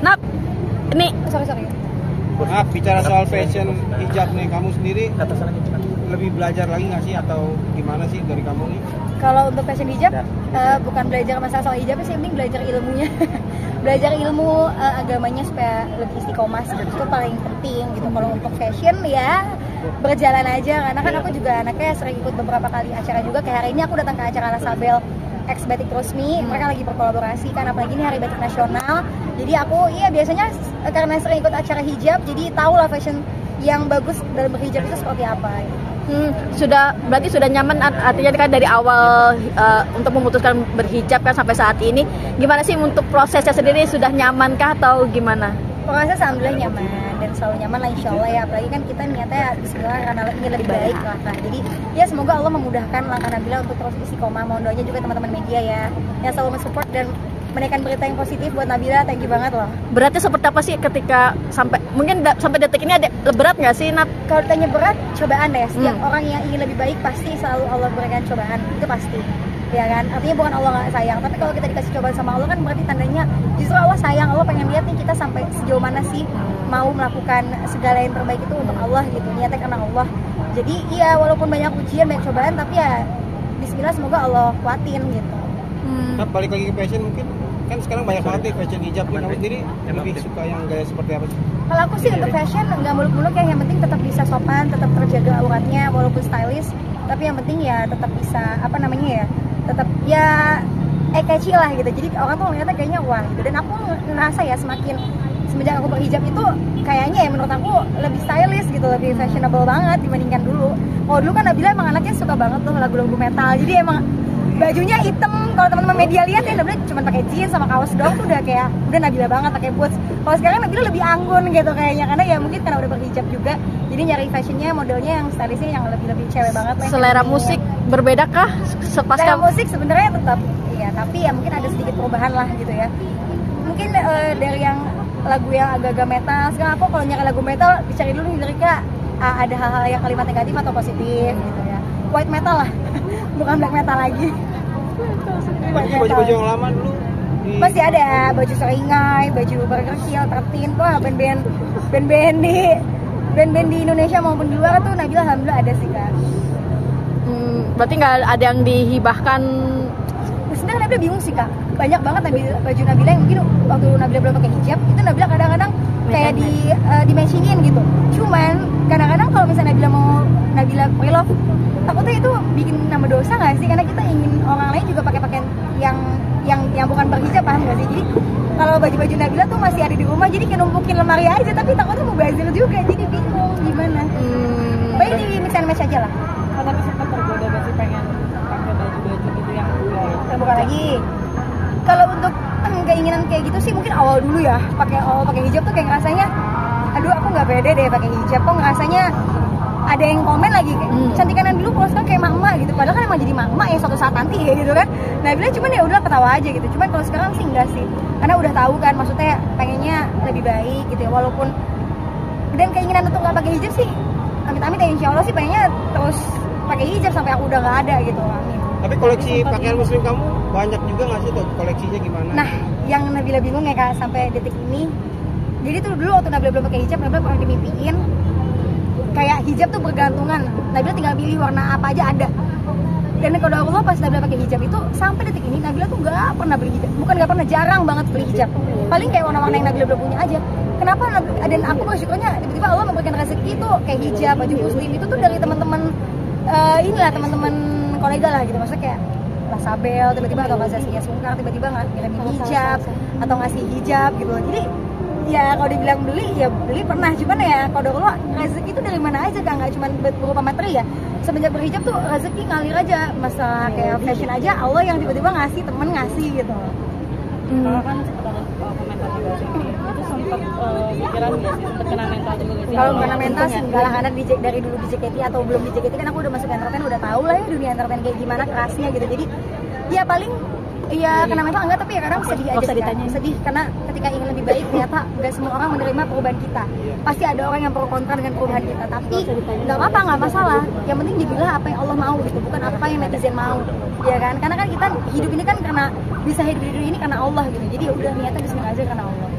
Nap, ini sorry. Maaf, bicara soal fashion hijab nih, kamu sendiri lebih belajar lagi nggak sih atau gimana sih dari kamu nih? Kalau untuk fashion hijab, bukan belajar masalah soal hijab sih, penting belajar ilmunya. Belajar ilmu agamanya supaya lebih istiqomah itu paling penting gitu. Kalau untuk fashion ya berjalan aja, karena kan aku juga anaknya sering ikut beberapa kali acara juga. Kayak hari ini aku datang ke acara Lasabel X Batik Resmi, mereka lagi berkolaborasi kan, apalagi ini Hari Batik Nasional. Jadi aku biasanya karena sering ikut acara hijab, jadi tahu lah fashion yang bagus dalam berhijab itu seperti apa. Berarti sudah nyaman, artinya kan dari awal untuk memutuskan berhijab kan sampai saat ini. Gimana sih untuk prosesnya sendiri, sudah nyamankah atau gimana? Proses alhamdulillah nyaman dan selalu nyaman lah insya Allah ya. Apalagi kan kita niatnya bismillah karena ingin lebih baik lah kan. Jadi ya semoga Allah memudahkan langkah Nabila untuk terus istiqomah. Mohon doanya juga teman-teman media ya yang selalu mensupport dan menaikkan berita yang positif buat Nabila. Thank you banget loh. Beratnya seperti apa sih ketika sampai detik ini ada berat nggak sih, Nat? Kalau ditanya berat, cobaan deh. Setiap orang yang ingin lebih baik pasti selalu Allah berikan cobaan, itu pasti. Ya kan, artinya bukan Allah nggak sayang, tapi kalau kita dikasih cobaan sama Allah kan berarti tandanya justru Allah sayang. Allah pengen lihat nih kita sampai sejauh mana sih mau melakukan segala yang terbaik itu untuk Allah gitu, niatnya karena Allah. Jadi iya, walaupun banyak ujian, banyak cobaan, tapi ya bismillah semoga Allah kuatin gitu. Nah, balik lagi ke fashion, mungkin kan sekarang banyak banget nih fashion hijab. Kamu sendiri lebih suka yang gaya seperti apa sih? Kalau aku sih untuk fashion nggak muluk-muluk ya, yang penting tetap bisa sopan, tetap terjaga auratnya walaupun stylish, tapi yang penting ya tetap bisa tetap ya catchy lah gitu. Jadi orang tuh ngeliatnya kayaknya wah gitu. Dan aku ngerasa ya semenjak aku berhijab itu kayaknya ya menurut aku lebih stylish gitu, lebih fashionable banget dibandingkan dulu. Kalau dulu kan Nabila emang anaknya suka banget tuh lagu-lagu metal, jadi emang bajunya hitam. Kalau teman-teman media lihat ya Nabila cuma pakai jeans sama kaos doang tuh udah Nabila banget, pakai boots. Kalau sekarang Nabila lebih anggun gitu kayaknya, karena ya mungkin karena udah berhijab juga, jadi nyari fashionnya modelnya yang stylishnya yang lebih cewek banget. Selera musik berbeda kah selera musik sebenarnya tetap ya, tapi ya mungkin ada sedikit perubahan lah gitu ya. Mungkin dari yang lagu yang agak-agak metal, sekarang aku kalau nyari lagu metal dicari dulu liriknya ada hal-hal yang kalimat negatif atau positif gitu ya. White metal lah bukan black metal lagi. Baju-baju yang lama dulu masih ada, baju Seringai, baju Burger Kill, Tertin, wah band-band di Indonesia maupun di luar tuh Nabila alhamdulillah ada sih Kak. Berarti nggak ada yang dihibahkan? Sebenarnya Nabila bingung sih Kak, banyak banget baju Nabila yang mungkin waktu Nabila belum pakai hijab itu Nabila kadang-kadang kayak dimentionin gitu. Cuman kadang-kadang kalau misalnya Nabila pre-love, takutnya itu bikin nama dosa nggak sih? Karena kita ingin orang lain juga pakai pakaian yang bukan berhijab, paham nggak sih? Jadi kalau baju-baju Nabila tuh masih ada di rumah, jadi kayak numpukin lemari aja, tapi takutnya mau bazir juga, jadi bingung gimana. Baik di mix and match aja lah. Tapi sempat tergoda gak sih pengen pakai baju-baju gitu yang terbuka lagi? Kalau untuk keinginan kayak gitu sih mungkin awal dulu ya, pakai hijab tuh kayak ngerasanya aduh aku nggak pede deh pakai hijab, kok ngerasanya ada yang komen lagi kayak cantikan dulu kalau sekarang kayak mak-mak gitu, padahal kan emang jadi mak-mak ya suatu saat nanti ya gitu kan. Nah bilang cuman ya udah ketawa aja gitu. Cuman kalau sekarang sih enggak sih, karena udah tahu kan maksudnya pengennya lebih baik gitu ya, walaupun dan keinginan untuk nggak pakai hijab sih amit-amit ya, insya Allah sih pengennya terus pakai hijab sampai aku udah nggak ada gitu, amin. Tapi koleksi pakaian muslim kamu banyak juga nggak sih tuh, koleksinya gimana? Nah yang Nabila bingung ya Kak sampai detik ini, jadi tuh dulu waktu Nabila belum pakai hijab, Nabila pernah dimimpiin kayak hijab tuh bergantungan, Nabila tinggal pilih warna apa aja ada. Dan kalau Allah pas Nabila pakai hijab itu sampai detik ini Nabila tuh nggak pernah beli hijab, bukan nggak pernah, jarang banget beli hijab. Paling kayak warna-warna yang Nabila belum punya aja. Kenapa? Dan aku bersyukurnya tiba-tiba Allah memberikan rezeki itu kayak hijab, baju muslim itu tuh dari teman-teman teman-teman kolega lah gitu, maksudnya kayak Lasabel tiba-tiba atau Zazkia Sungkar tiba-tiba ngirim hijab atau ngasih hijab gitu. Jadi ya kalau dibilang beli ya beli pernah, cuman ya kalau Allah rezeki itu dari mana aja Kak, nggak cuma berupa materi ya. Semenjak berhijab tuh rezeki ngalir aja, masalah kayak fashion aja Allah yang tiba-tiba ngasih, temen ngasih gitu. Kalau kan sempat ada komentar juga sih, itu sempat pikiran nggak sih, sempat kena mental juga nggak sih? Kalau kena mental sih enggak lah, karena dari dulu di JKT atau belum di JKT kan aku udah masuk entertain, udah tahu lah ya dunia entertain kayak gimana kerasnya gitu. Jadi ya paling iya kena mental enggak, tapi ya kadang sedih aja sih kan. Sedih karena ketika ingin lebih baik ternyata nggak semua orang menerima perubahan kita. Pasti ada orang yang pro kontra dengan perubahan kita, tapi nggak apa-apa, nggak masalah. Yang penting jadilah apa yang Allah mau gitu, bukan apa yang netizen mau, ya kan? Karena kan kita hidup ini kan karena bisa hidup di dunia ini karena Allah gitu. Jadi udah niatnya bismillah aja karena Allah.